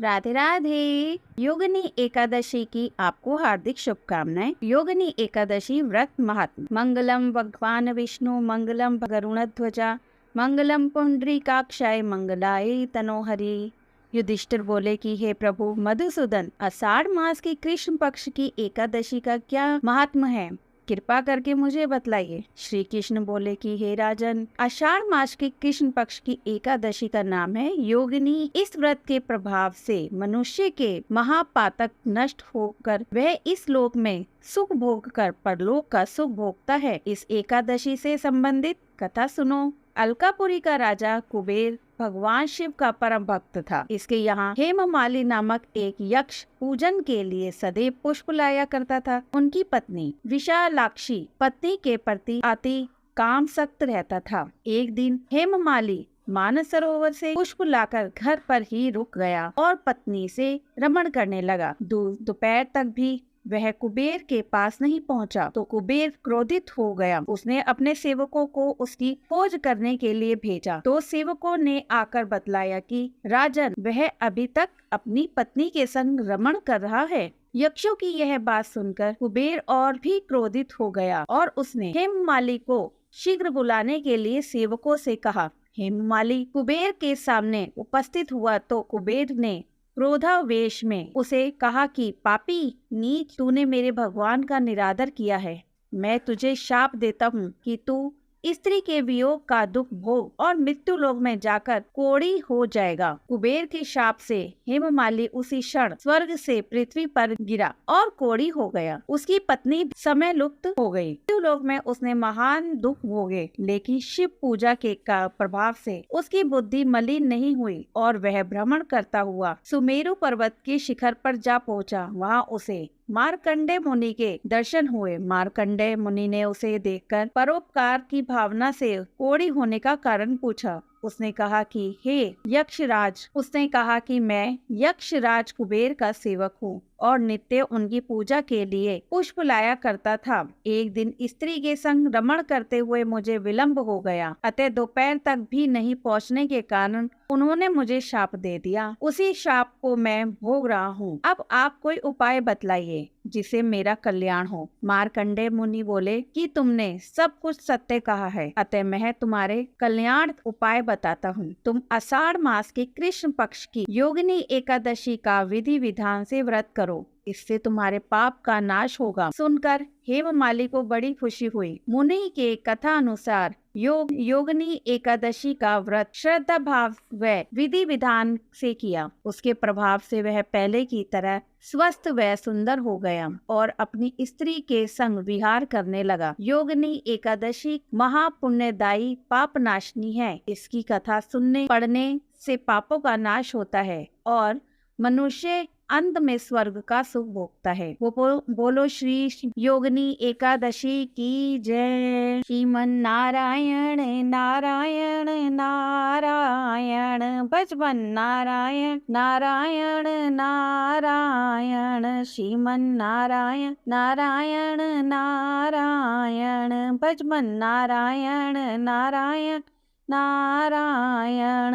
राधे राधे। योगिनी एकादशी की आपको हार्दिक शुभकामनाएं। योगिनी एकादशी व्रत महात्म। मंगलम भगवान विष्णु मंगलम गरुणध्वजा मंगलम पुंडरीकाक्षाय मंगलाय तनोहरि। युधिष्ठिर बोले कि हे प्रभु मधुसूदन, आषाढ़ मास की कृष्ण पक्ष की एकादशी का क्या महात्म है, कृपा करके मुझे बतलाइए। श्री कृष्ण बोले कि हे राजन, आषाढ़ मास की कृष्ण पक्ष की एकादशी का नाम है योगिनी। इस व्रत के प्रभाव से मनुष्य के महापातक नष्ट होकर वह इस लोक में सुख भोग कर परलोक का सुख भोगता है। इस एकादशी से संबंधित कथा सुनो। अलकापुरी का राजा कुबेर भगवान शिव का परम भक्त था। इसके यहाँ हेममाली नामक एक यक्ष पूजन के लिए सदैव पुष्प लाया करता था। उनकी पत्नी विशालाक्षी पत्नी के प्रति अति कामसक्त रहता था। एक दिन हेममाली मानस सरोवर से पुष्प लाकर घर पर ही रुक गया और पत्नी से रमण करने लगा। दोपहर तक भी वह कुबेर के पास नहीं पहुंचा तो कुबेर क्रोधित हो गया। उसने अपने सेवकों को उसकी खोज करने के लिए भेजा तो सेवकों ने आकर बतलाया कि राजन, वह अभी तक अपनी पत्नी के संग रमण कर रहा है। यक्षों की यह बात सुनकर कुबेर और भी क्रोधित हो गया और उसने हेममाली को शीघ्र बुलाने के लिए सेवकों से कहा। हेममाली कुबेर के सामने उपस्थित हुआ तो कुबेर ने क्रोधावेश में उसे कहा कि पापी नीच, तूने मेरे भगवान का निरादर किया है। मैं तुझे शाप देता हूँ कि तू स्त्री के वियोग का दुख भोग और मृत्यु लोक में जाकर कोढ़ी हो जाएगा। कुबेर के शाप से हेममाली उसी क्षण स्वर्ग से पृथ्वी पर गिरा और कोढ़ी हो गया। उसकी पत्नी समय लुप्त हो गई। मृत्यु लोक में उसने महान दुख भोगे, लेकिन शिव पूजा के प्रभाव से उसकी बुद्धि मलिन नहीं हुई और वह भ्रमण करता हुआ सुमेरु पर्वत के शिखर पर जा पहुंचा। वहां उसे मार्कंडे मुनि के दर्शन हुए। मार्कंडे मुनि ने उसे देखकर परोपकार की भावना से कोढ़ी होने का कारण पूछा। उसने कहा कि हे यक्षराज, उसने कहा कि मैं यक्षराज कुबेर का सेवक हूँ और नित्य उनकी पूजा के लिए पुष्प लाया करता था। एक दिन स्त्री के संग रमण करते हुए मुझे विलंब हो गया, अतः दोपहर तक भी नहीं पहुँचने के कारण उन्होंने मुझे शाप दे दिया। उसी शाप को मैं भोग रहा हूँ। अब आप कोई उपाय बतलाइए जिसे मेरा कल्याण हो। मार्कंडे मुनि बोले कि तुमने सब कुछ सत्य कहा है, अतः मैं तुम्हारे कल्याण उपाय बताता हूँ। तुम आषाढ़ मास के कृष्ण पक्ष की योगिनी एकादशी का विधि विधान से व्रत करो, इससे तुम्हारे पाप का नाश होगा। सुनकर हेममाली को बड़ी खुशी हुई। मुनि के कथा अनुसार योगिनी एकादशी का व्रत श्रद्धा भाव व विधि विधान से किया। उसके प्रभाव से वह पहले की तरह स्वस्थ व सुंदर हो गया और अपनी स्त्री के संग विहार करने लगा। योगिनी एकादशी महापुण्यदायी पाप नाशनी है। इसकी कथा सुनने पढ़ने से पापों का नाश होता है और मनुष्य अंत में स्वर्ग का सुख भोगता है। बोलो श्री योगिनी एकादशी की जय। श्रीमन नारायण नारायण नारायण, भजबन नारायण नारायण नारायण, श्रीमन नारायण नारायण नारायण, भजबन नारायण नारायण नारायण।